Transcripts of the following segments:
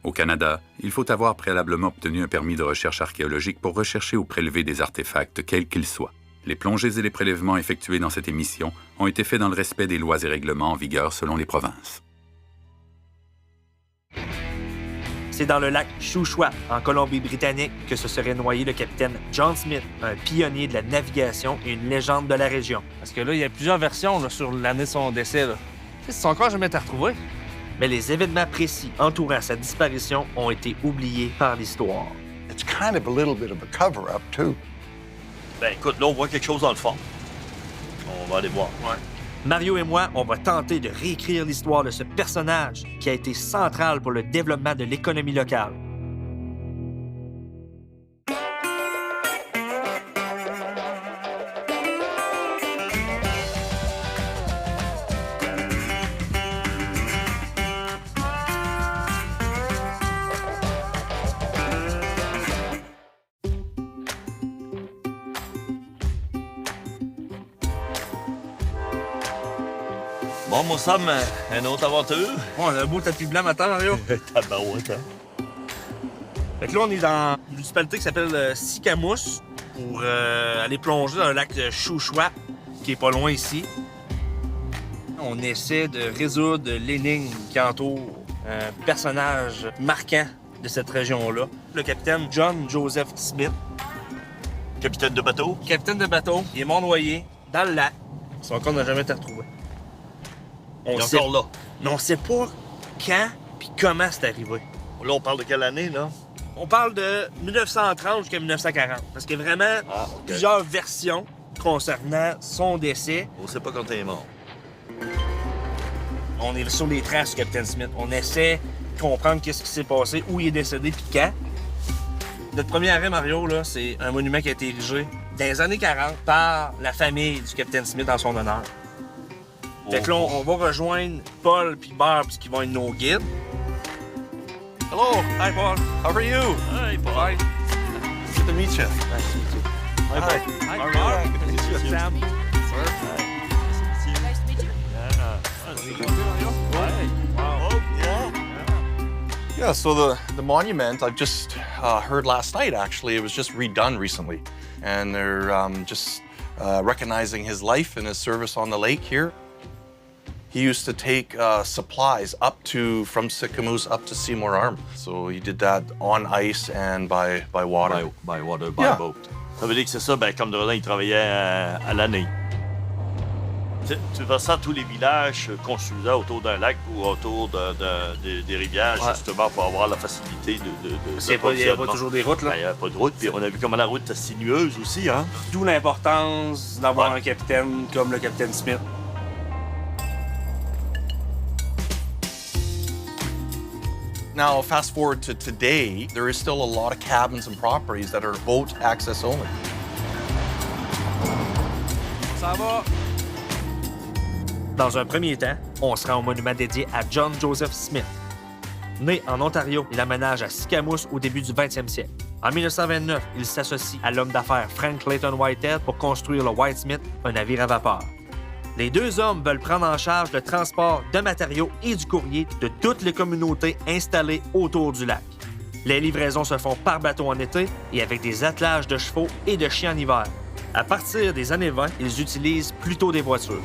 Au Canada, il faut avoir préalablement obtenu un permis de recherche archéologique pour rechercher ou prélever des artefacts, quels qu'ils soient. Les plongées et les prélèvements effectués dans cette émission ont été faits dans le respect des lois et règlements en vigueur selon les provinces. C'est dans le lac Shuswap, en Colombie-Britannique, que se serait noyé le capitaine John Smith, un pionnier de la navigation et une légende de la région. Parce que là, il y a plusieurs versions là, sur l'année de son décès. Là. Ils sont encore jamais été retrouvés. Mais les événements précis entourant sa disparition ont été oubliés par l'histoire. It's kind of a little bit of a cover-up, too. Ben écoute, là, on voit quelque chose dans le fond. On va aller voir. Ouais. Mario et moi, on va tenter de réécrire l'histoire de ce personnage qui a été central pour le développement de l'économie locale. Bon, moi, Sam, une autre aventure. Bon, on a un beau tapis blanc matin, Mario. Tabarouette, hein? Fait que là, on est dans une municipalité qui s'appelle Sicamous pour aller plonger dans le lac Shuswap, qui est pas loin ici. On essaie de résoudre l'énigme qui entoure un personnage marquant de cette région-là, le capitaine John Joseph Smith. Capitaine de bateau. Capitaine de bateau, il est mort noyé dans le lac. Son corps n'a jamais été retrouvé. Il est encore là. Mais on sait pas quand puis comment c'est arrivé. Là, on parle de quelle année, là? On parle de 1930 jusqu'à 1940. Parce qu'il y a vraiment plusieurs versions concernant son décès. On sait pas quand il est mort. On est sur les traces du Capitaine Smith. On essaie de comprendre qu'est-ce qui s'est passé, où il est décédé puis quand. Notre premier arrêt, Mario, là, c'est un monument qui a été érigé dans les années 40 par la famille du Capitaine Smith en son honneur. Fait que là, on va rejoindre Paul puis Barb, qui vont être nos guides. Hello! Hi, Paul! How are you? Hey, Paul. Hi. Good to meet you. Nice to meet you. Hi, Paul. Hi, How are Barb. you? Good to meet you. Sam. Nice to meet you. Yeah, so the monument, I've just heard last night, actually, it was just redone recently. And they're just recognizing his life and his service on the lake here. He used to take supplies from Sicamous up to Seymour Arm. So he did that on ice and by water. By water, by Yeah. boat. Ça veut dire que c'est ça, ben, comme de là, il travaillait à l'année. Tu vois ça, tous les villages construisaient autour d'un lac ou autour des rivières, justement, pour avoir la facilité de Il n'y a pas toujours des routes, là. Il n'y a pas de route, puis on a vu comment la route était sinueuse aussi, hein? D'où l'importance d'avoir un capitaine comme le Capitaine Smith. Now, fast forward to today, there is still a lot of cabins and properties that are boat access only. Ça va? Dans un premier temps, on se rend au monument dédié à John Joseph Smith. Né en Ontario, il aménage à Sicamous au début du 20e siècle. En 1929, il s'associe à l'homme d'affaires Frank Clayton Whitehead pour construire le Whitesmith, un navire à vapeur. Les deux hommes veulent prendre en charge le transport de matériaux et du courrier de toutes les communautés installées autour du lac. Les livraisons se font par bateau en été et avec des attelages de chevaux et de chiens en hiver. À partir des années 20, ils utilisent plutôt des voitures.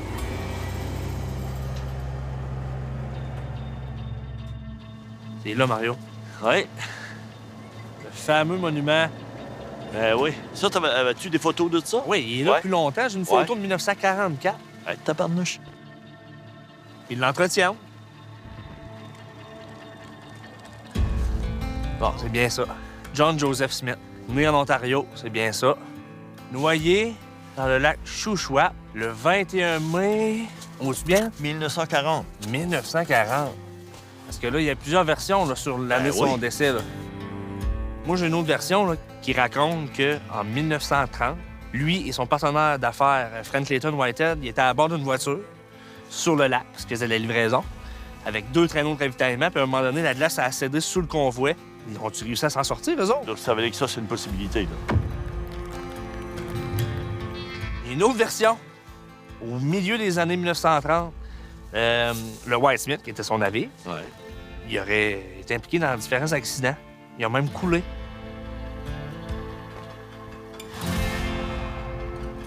C'est là, Mario. Oui. Le fameux monument. Ben oui. Ça, avais-tu des photos de ça? Oui, il est là Ouais. depuis longtemps. J'ai une photo de 1944. Hey, tabarnouche. Il l'entretient. Bon, c'est bien ça. John Joseph Smith, né en Ontario, c'est bien ça. Noyé dans le lac Shuswap le 21 mai... On se bien? 1940. 1940. Parce que là, il y a plusieurs versions là, sur l'année de son décès. Là. Moi, j'ai une autre version là, qui raconte qu'en 1930, lui et son partenaire d'affaires, Frank Clayton Whitehead, ils étaient à bord d'une voiture sur le lac, parce qu'ils faisaient la livraison, avec 2 traîneaux de ravitaillement. Puis à un moment donné, la glace a cédé sous le convoi. Ils ont réussi à s'en sortir, eux autres? Donc, ça veut dire que ça, c'est une possibilité, là. Il y a une autre version. Au milieu des années 1930, le Whitesmith, qui était son navire, Ouais. Il aurait été impliqué dans différents accidents. Il a même coulé.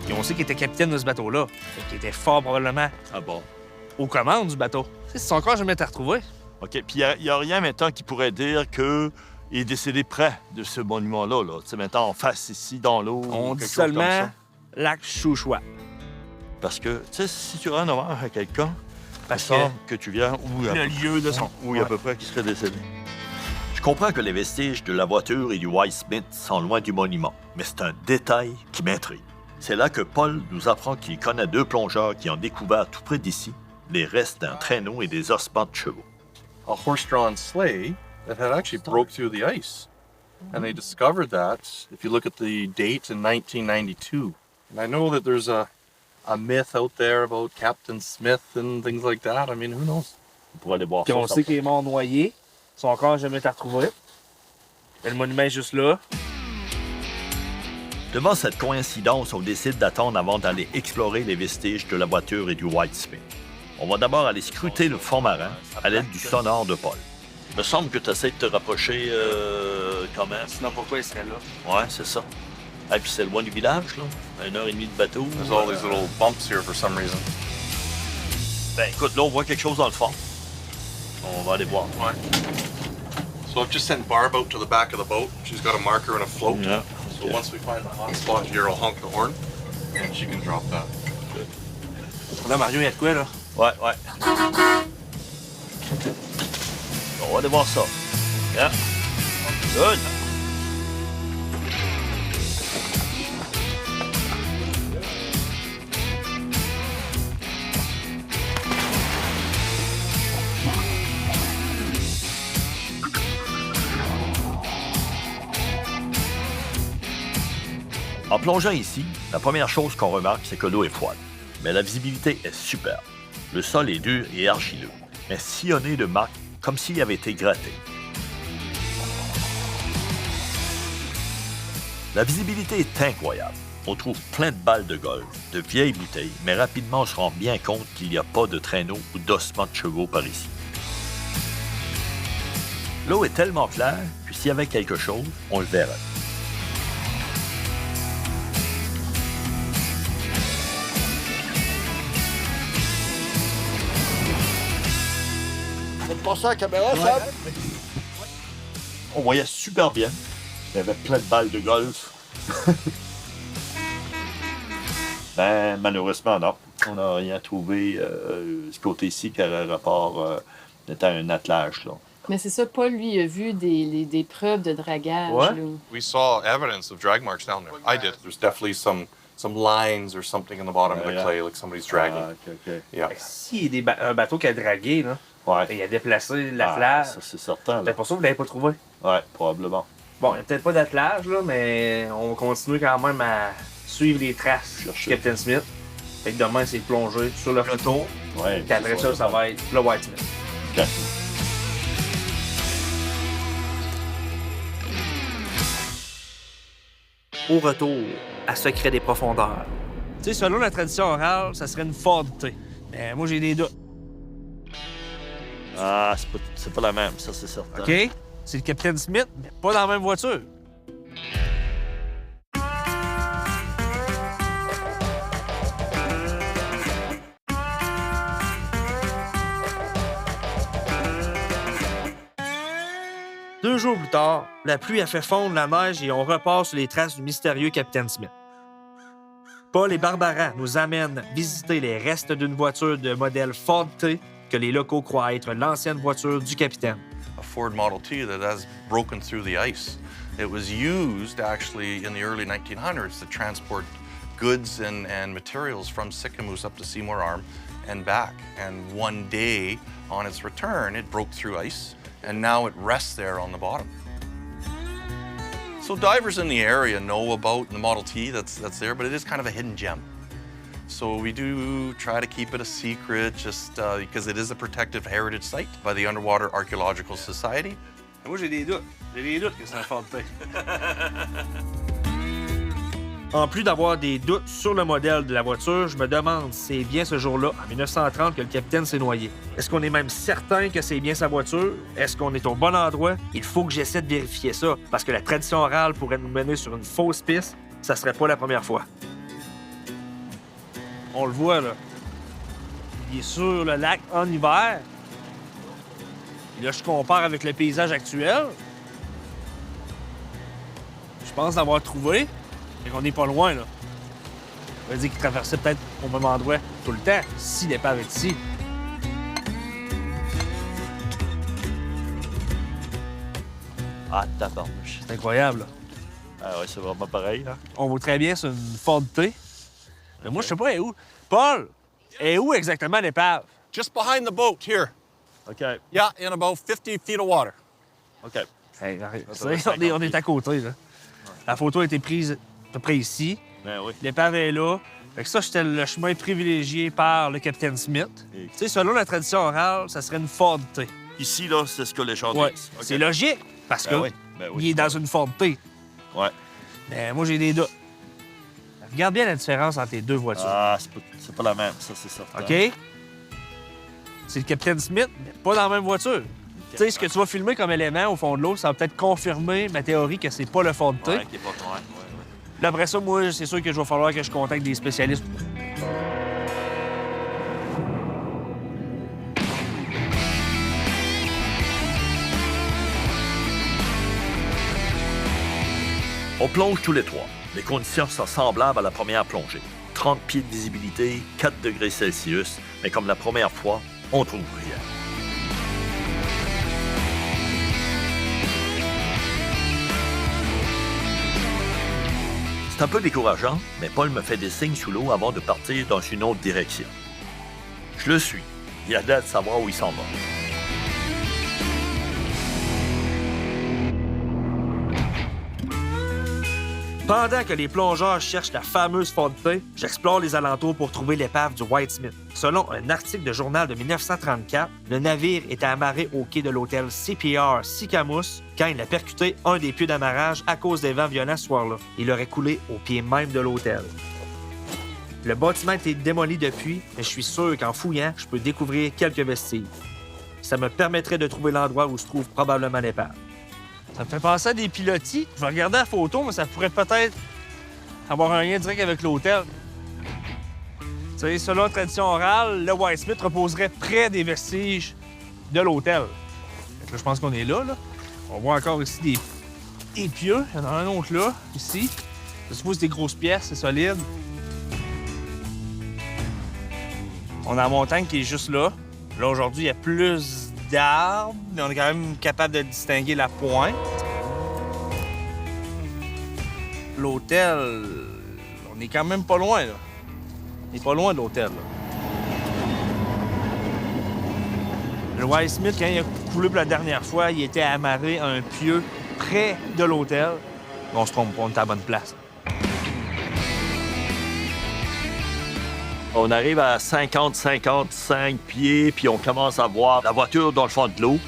Et on sait qu'il était capitaine de ce bateau-là. Fait qu'il était fort probablement Ah bon? aux commandes du bateau. Tu sais, si son corps jamais été retrouvé. OK. Puis il n'y a rien maintenant qui pourrait dire qu'il est décédé près de ce monument-là. Là. Tu sais, maintenant, en face ici, dans l'eau. On ou dit quelque chose comme seulement ça. lac Chouchoua. Parce que, tu sais, si tu rends hommage à quelqu'un, Parce il semble que tu viens où Le lieu de son. à peu près qui serait décédé. Je comprends que les vestiges de la voiture et du White Smith sont loin du monument, mais c'est un détail qui m'intrigue. C'est là que Paul nous apprend qu'il connaît 2 plongeurs qui ont découvert tout près d'ici les restes d'un traîneau et des ossements de chevaux. A horse-drawn sleigh that had actually broke through the ice. And they discovered that, if you look at the date, in 1992. And I know that there's a myth out there about Captain Smith and things like that. I mean, who knows? On pourrait aller voir Puis ça. on sait qu'il est mort noyé. Son corps n'a jamais été retrouvé. Et le monument est juste là. Devant cette coïncidence, on décide d'attendre avant d'aller explorer les vestiges de la voiture et du White Smith. On va d'abord aller scruter le fond marin à l'aide du sonore de Paul. Il me semble que tu essaies de te rapprocher quand même. Sinon, pourquoi il serait là? Ouais, c'est ça. Et puis c'est loin du village, là. 1h30 de bateau. There's all these little bumps here for some reason. Ben écoute, là, on voit quelque chose dans le fond. On va aller voir. Ouais. So I've just sent Barb out to the back of the boat. She's got a marker and a float. Yeah. So once we find the hot spot here, I'll honk the horn, and she can drop that. Là, Mario, il y a de quoi, là? Ouais. On va aller voir ça. Yeah. Good. En plongeant ici, la première chose qu'on remarque, c'est que l'eau est froide. Mais la visibilité est superbe. Le sol est dur et argileux, mais sillonné de marques comme s'il avait été gratté. La visibilité est incroyable. On trouve plein de balles de golf, de vieilles bouteilles, mais rapidement on se rend bien compte qu'il n'y a pas de traîneau ou d'ossements de chevaux par ici. L'eau est tellement claire que s'il y avait quelque chose, on le verrait. Faites passer la caméra, Sam. On voyait super bien. Il y avait plein de balles de golf. Ben, malheureusement, non. On n'a rien trouvé ce côté-ci qui aurait rapport à un attelage, là. Mais c'est ça, Paul, lui, il a vu des preuves de dragage. Ouais. Là. We saw evidence of drag marks down there. I did. There's definitely some lines or something in the bottom of the clay, like somebody's dragging. OK. Yeah. S'il y a un bateau qui a dragué, là, Ouais. il a déplacé l'attelage. Ça, c'est certain, là. C'est pour ça que vous l'avez pas trouvé. Ouais, probablement. Bon, il n'y a peut-être pas d'attelage, là, mais on va continuer quand même à suivre les traces du Captain Smith. Fait que demain, c'est plonger sur le retour. Ouais. Puis après ça va être le White Smith. OK. Au retour, à Secret des profondeurs. Tu sais, selon la tradition orale, ça serait une Ford T. Mais moi, j'ai des doutes. Ah, c'est pas la même, ça, c'est certain. OK? C'est le Captain Smith, mais pas dans la même voiture. Deux jours plus tard, la pluie a fait fondre la neige et on repart sur les traces du mystérieux Captain Smith. Paul et Barbara nous amènent visiter les restes d'une voiture de modèle Ford T que les locaux croient être l'ancienne voiture du capitaine. A Ford Model T that has broken through the ice. It was used actually in the early 1900s to transport goods and materials from Sicamous up to Seymour Arm and back. And one day on its return, it broke through ice, and now it rests there on the bottom. So divers in the area know about the Model T that's there, but it is kind of a hidden gem. So we do try to keep it a secret just because it is a protective heritage site by the Underwater Archaeological Society. Moi, j'ai des doutes. J'ai des doutes que c'est un Ford T. En plus d'avoir des doutes sur le modèle de la voiture, je me demande si c'est bien ce jour-là, en 1930, que le capitaine s'est noyé. Est-ce qu'on est même certain que c'est bien sa voiture? Est-ce qu'on est au bon endroit? Il faut que j'essaie de vérifier ça, parce que la tradition orale pourrait nous mener sur une fausse piste. Ça serait pas la première fois. On le voit, là. Il est sur le lac en hiver. Et là, je compare avec le paysage actuel. Je pense l'avoir trouvé. Et qu'on n'est pas loin, là. Ça veut dire qu'il traversait peut-être au même endroit tout le temps, si l'épave est ici. Ah, tabarnouche. C'est incroyable, là. Ah ouais, c'est vraiment pareil, là. On voit très bien sur une Ford T. Mais moi, je sais pas, elle est où. Paul, elle est où exactement l'épave? Just behind the boat here. OK. Yeah, in about 50 feet of water. OK. Hey, arrête. Ça va, On est à côté, là. La photo a été prise à peu près ici. Ben oui. L'épave est là. Fait que ça, c'était le chemin privilégié par le capitaine Smith. Et- Tu sais, selon la tradition orale, ça serait une Ford T. Ici, là, c'est ce que les gens Ouais. disent. OK. C'est logique, parce que Ben oui. Ben oui. il est dans une Ford T. Ouais. Mais moi, j'ai des doutes. Regarde bien la différence entre les deux voitures. Ah, c'est pas la même, ça, c'est certain. OK? C'est le capitaine Smith, mais pas dans la même voiture. Tu sais, ce que tu vas filmer comme élément au fond de l'eau, ça va peut-être confirmer ma théorie que c'est pas le Ford T. Ouais, qui est pas correct. Ouais, ouais. Puis après ça, moi, c'est sûr que je vais falloir que je contacte des spécialistes. On plonge tous les trois. Les conditions sont semblables à la première plongée. 30 pieds de visibilité, 4 degrés Celsius, mais comme la première fois, on trouve rien. C'est un peu décourageant, mais Paul me fait des signes sous l'eau avant de partir dans une autre direction. Je le suis. Il a l'air de savoir où il s'en va. Pendant que les plongeurs cherchent la fameuse Ford T, j'explore les alentours pour trouver l'épave du White Smith. Selon un article de journal de 1934, le navire était amarré au quai de l'hôtel CPR Sicamous quand il a percuté un des pieux d'amarrage à cause des vents violents ce soir-là. Il aurait coulé au pied même de l'hôtel. Le bâtiment a été démoli depuis, mais je suis sûr qu'en fouillant, je peux découvrir quelques vestiges. Ça me permettrait de trouver l'endroit où se trouve probablement l'épave. Ça me fait penser à des pilotis. Je vais regarder la photo, mais ça pourrait peut-être avoir un lien direct avec l'hôtel. Tu sais, selon la tradition orale, le White Smith reposerait près des vestiges de l'hôtel. Fait que là, je pense qu'on est là, là. On voit encore ici des pieux. Il y en a un autre là, ici. Je suppose que c'est des grosses pièces, c'est solide. On a la montagne qui est juste là. Là, aujourd'hui, il y a plus d'arbres, mais on est quand même capable de distinguer la pointe. L'hôtel, on est quand même pas loin, là. On est pas loin de l'hôtel, là. Le White Smith, quand il a coulé pour la dernière fois, il était amarré à un pieu près de l'hôtel. On se trompe pas, on est à la bonne place. On arrive à 50-55 pieds, puis on commence à voir la voiture dans le fond de l'eau.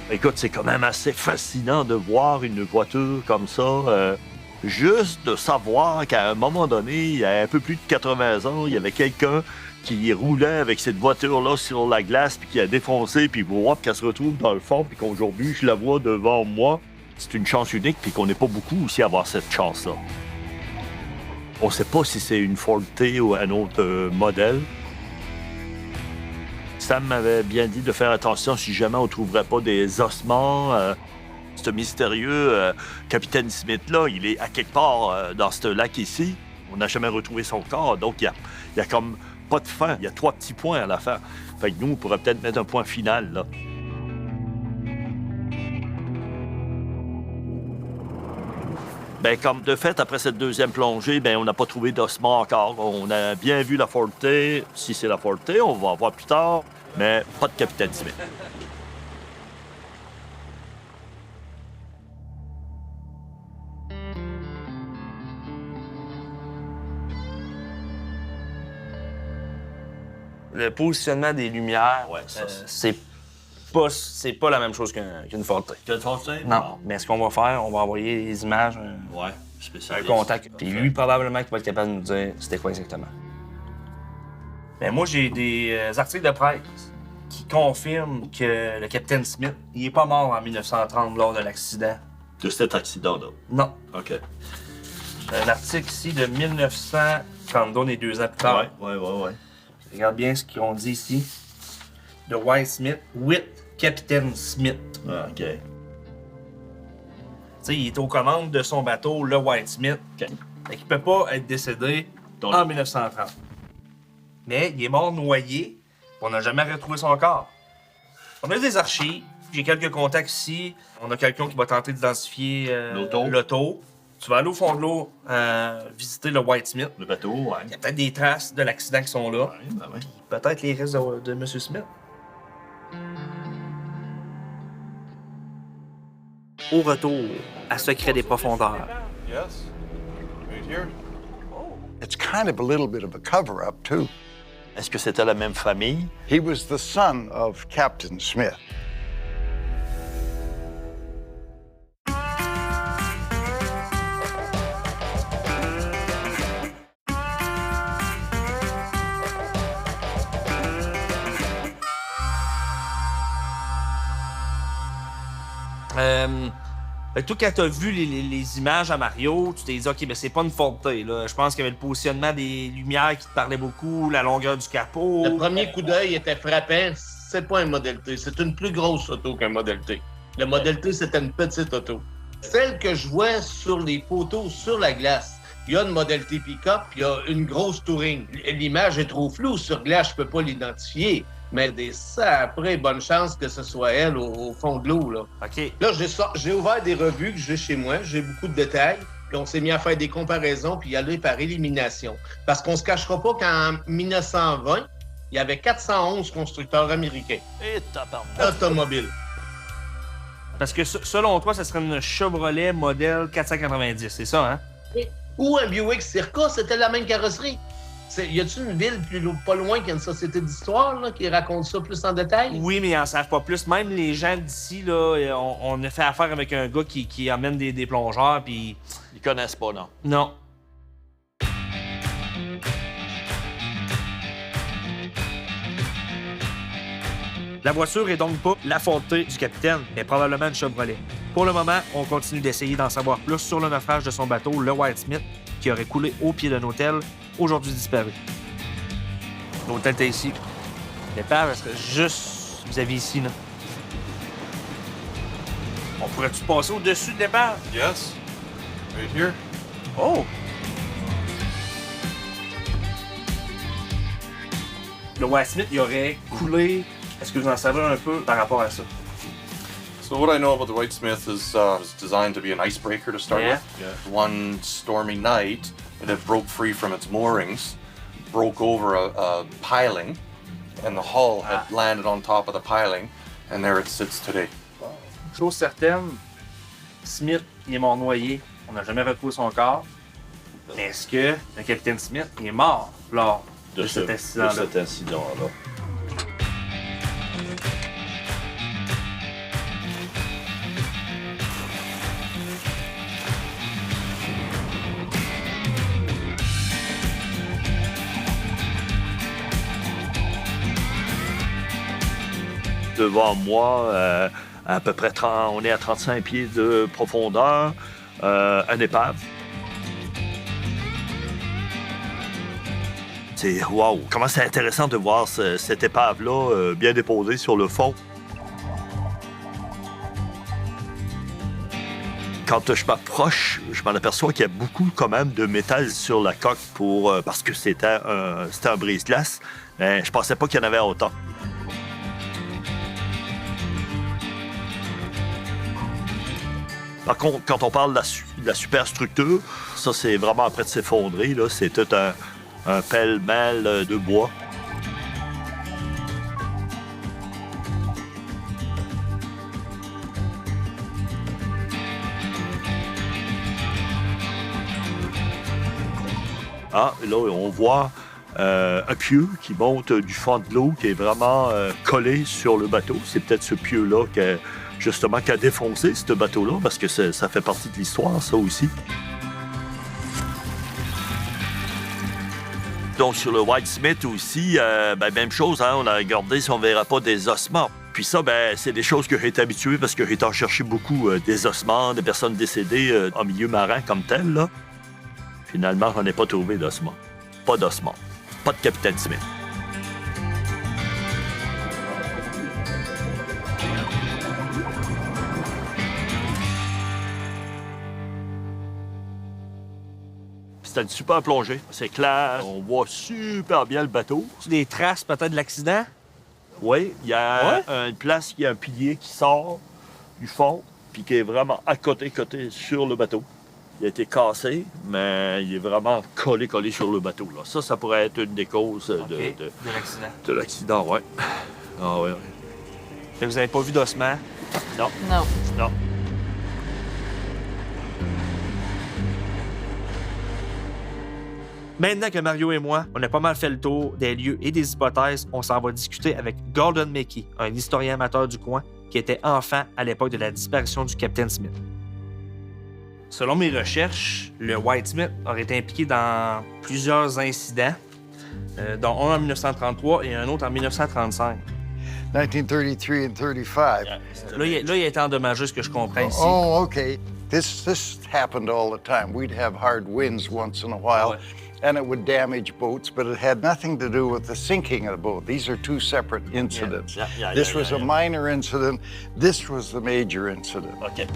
Écoute, c'est quand même assez fascinant de voir une voiture comme ça. Juste de savoir qu'à un moment donné, il y a un peu plus de 80 ans, il y avait quelqu'un qui roulait avec cette voiture-là sur la glace, puis qui a défoncé, puis voir qu'elle se retrouve dans le fond, puis qu'aujourd'hui, je la vois devant moi. C'est une chance unique, puis qu'on n'est pas beaucoup aussi à avoir cette chance-là. On ne sait pas si c'est une Ford T ou un autre modèle. Sam m'avait bien dit de faire attention si jamais on ne trouverait pas des ossements. Ce mystérieux capitaine Smith-là, il est à quelque part dans ce lac ici. On n'a jamais retrouvé son corps, donc il y a comme pas de fin. Il y a 3 petits points à la fin. Fait que nous, on pourrait peut-être mettre un point final, là. Ben, comme de fait, après cette deuxième plongée, ben, on n'a pas trouvé d'ossements encore. On a bien vu la Ford T. Si c'est la Ford T, on va en voir plus tard. Mais pas de capitaine Smith. Le positionnement des lumières, Ouais, ça, c'est c'est pas la même chose qu'une Forte. Tu as le forcé? Non, mais ce qu'on va faire, on va envoyer les images, Ouais, un spécialiste. contact. Puis lui, probablement, qu'il va être capable de nous dire c'était quoi exactement. Mais moi, j'ai des articles de presse qui confirment que le capitaine Smith, il est pas mort en 1930 lors de l'accident. De cet accident-là. Non. OK. J'ai un article ici de 1932, on est 2 ans plus tard. Ouais. Regarde bien ce qu'ils ont dit ici. De White Smith, with Capitaine Smith. Ah, OK. Tu sais, il est aux commandes de son bateau, le White Smith. OK. Fait qu'il peut pas être décédé Donc- en 1930. Mais il est mort noyé, on n'a jamais retrouvé son corps. On a des archives, j'ai quelques contacts ici. On a quelqu'un qui va tenter d'identifier l'auto. Tu vas aller au fond de l'eau visiter le White Smith. Le bateau, ouais. Il y a peut-être des traces de l'accident qui sont là. Ouais. Peut-être les restes de M. Smith. Au retour à Secret des profondeurs. Yes. Right here. It's kind of a little bit of a cover-up, too. Est-ce que c'était la même famille? He was the son of Captain Smith. Fait que toi, quand t'as vu les images à Mario, tu t'es dit, OK, ben c'est pas une Forte, là. Je pense qu'il y avait le positionnement des lumières qui te parlait beaucoup, la longueur du capot. Le premier coup d'œil était frappant. C'est pas un Model T. C'est une plus grosse auto qu'un Model T. Le Model T, c'était une petite auto. Celle que je vois sur les photos sur la glace, il y a une Model T pick-up, puis il y a une grosse Touring. L'image est trop floue sur glace, je peux pas l'identifier. Mais des après, bonne chance que ce soit elle au fond de l'eau, là. OK. Là, j'ai ouvert des revues que j'ai chez moi, j'ai beaucoup de détails, puis on s'est mis à faire des comparaisons, puis y aller par élimination. Parce qu'on se cachera pas qu'en 1920, il y avait 411 constructeurs américains Et tabarnak. automobiles. Parce que selon toi, ça serait une Chevrolet modèle 490, c'est ça, hein? Ou un Buick Circa, c'était la même carrosserie. Y a-t-il une ville pas loin qui a une société d'histoire là, qui raconte ça plus en détail? Oui, mais ils en savent pas plus. Même les gens d'ici, là, on a fait affaire avec un gars qui emmène des plongeurs, puis... Ils connaissent pas, non? Non. La voiture est donc pas la Forte du capitaine, mais probablement une Chevrolet. Pour le moment, on continue d'essayer d'en savoir plus sur le naufrage de son bateau, le White Smith, qui aurait coulé au pied d'un hôtel, aujourd'hui disparu. L'hôtel était ici. L'épave serait juste vis-à-vis ici, là. On pourrait-tu passer au-dessus de l'épave? Yes. Right here. Oh! Le White Smith, il aurait coulé. Est-ce que vous en savez un peu par rapport à ça? So what I know about the White Smith is it was designed to be an icebreaker to start Yeah. with. One stormy night, it had broke free from its moorings, broke over a piling, and the hull had landed on top of the piling, and there it sits today. Chose certaine, Smith, il est mort noyé. On n'a jamais retrouvé son corps. Mais est-ce que le capitaine Smith il est mort lors de cet accident-là? De cet incident-là. Devant moi, à peu près on est à 35 pieds de profondeur, un épave. C'est wow! Comment c'est intéressant de voir cette épave-là bien déposée sur le fond. Quand je m'approche, je m'en aperçois qu'il y a beaucoup quand même de métal sur la coque parce que c'était un brise-glace. Mais je pensais pas qu'il y en avait autant. Par contre, quand on parle de la superstructure, ça, c'est vraiment après de s'effondrer. Là. C'est tout un pêle-mêle de bois. Ah, là, on voit un pieu qui monte du fond de l'eau, qui est vraiment collé sur le bateau. C'est peut-être ce pieu-là qui a défoncé ce bateau-là, parce que ça fait partie de l'histoire, ça aussi. Donc, sur le White Smith aussi, même chose, hein, on a regardé si on ne verra pas des ossements. Puis ça, c'est des choses que j'ai été habitué parce que j'ai été en chercher beaucoup des ossements, des personnes décédées en milieu marin comme tel, là. Finalement, on n'a pas trouvé d'ossements. Pas d'ossements. Pas de Capitaine Smith. C'était une super plongée. C'est clair. On voit super bien le bateau. Des traces peut-être de l'accident? Oui, il y a une place, il y a un pilier qui sort du fond, puis qui est vraiment à côté sur le bateau. Il a été cassé, mais il est vraiment collé sur le bateau. Là. Ça pourrait être une des causes de l'accident. De l'accident, oui. Ah oui. Vous n'avez pas vu d'ossements? Non. Non. Non. Maintenant que Mario et moi, on a pas mal fait le tour des lieux et des hypothèses, on s'en va discuter avec Gordon Mackey, un historien amateur du coin qui était enfant à l'époque de la disparition du Capitaine Smith. Selon mes recherches, le White Smith aurait été impliqué dans plusieurs incidents, dont un en 1933 et un autre en 1935. 1933 and 35. Là, il a été endommagé, ce que je comprends ici. Oh, okay. This happened all the time. We'd have hard winds once in a while, and it would damage boats, but it had nothing to do with the sinking of the boat. These are two separate incidents. This was a minor incident. This was the major incident. OK.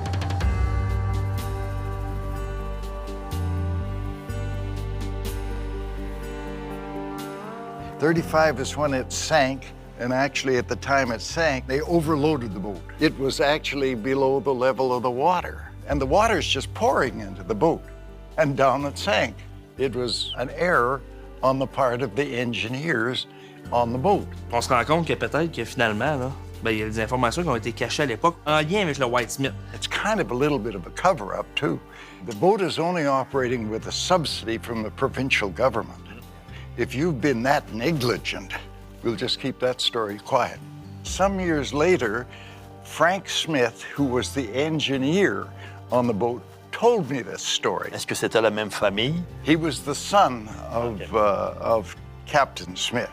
'35 is when it sank, and actually at the time it sank, they overloaded the boat. It was actually below the level of the water, and the water's just pouring into the boat, and down it sank. It was an error on the part of the engineers on the boat. On se rend compte que peut-être que finalement, là, il y a des informations qui ont été cachées à l'époque en lien avec le White Smith. It's kind of a little bit of a cover-up, too. The boat is only operating with a subsidy from the provincial government. If you've been that negligent, we'll just keep that story quiet. Some years later, Frank Smith, who was the engineer on the boat, told me this story. Est-ce que c'était la même famille? He was the son of Captain Smith.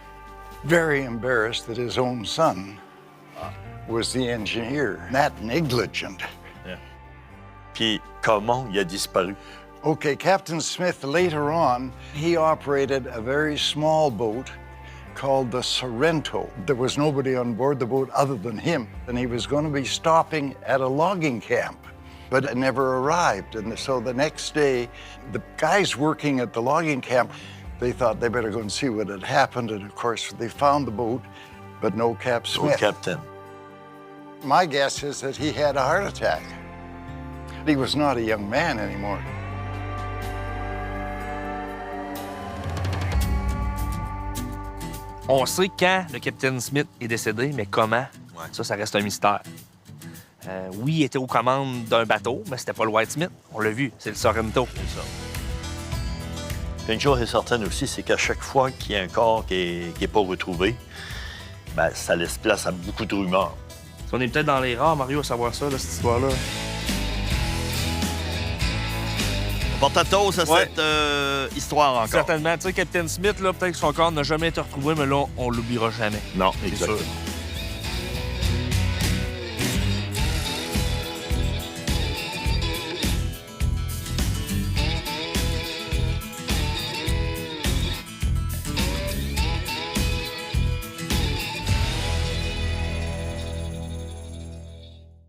Very embarrassed that his own son was the engineer. That negligent. Yeah. Puis comment il a disparu? Okay, Captain Smith, later on, he operated a very small boat called the Sorrento. There was nobody on board the boat other than him, and he was going to be stopping at a logging camp, but it never arrived. And so the next day, the guys working at the logging camp, they thought they better go and see what had happened, and of course, they found the boat, but no Cap Smith. No captain. My guess is that he had a heart attack. He was not a young man anymore. On sait quand le Capitaine Smith est décédé, mais comment, ça reste un mystère. Oui, il était aux commandes d'un bateau, mais c'était pas le White Smith. On l'a vu, c'est le Sorrento. C'est ça. Puis une chose est certaine aussi, c'est qu'à chaque fois qu'il y a un corps qui est pas retrouvé, ça laisse place à beaucoup de rumeurs. On est peut-être dans les rares, Mario, à savoir ça, là, cette histoire-là. Porte à toast à cette histoire encore. Certainement. Tu sais, Capitaine Smith, là, peut-être que son corps n'a jamais été retrouvé, mais là, on l'oubliera jamais. Non, C'est exactement. sûr.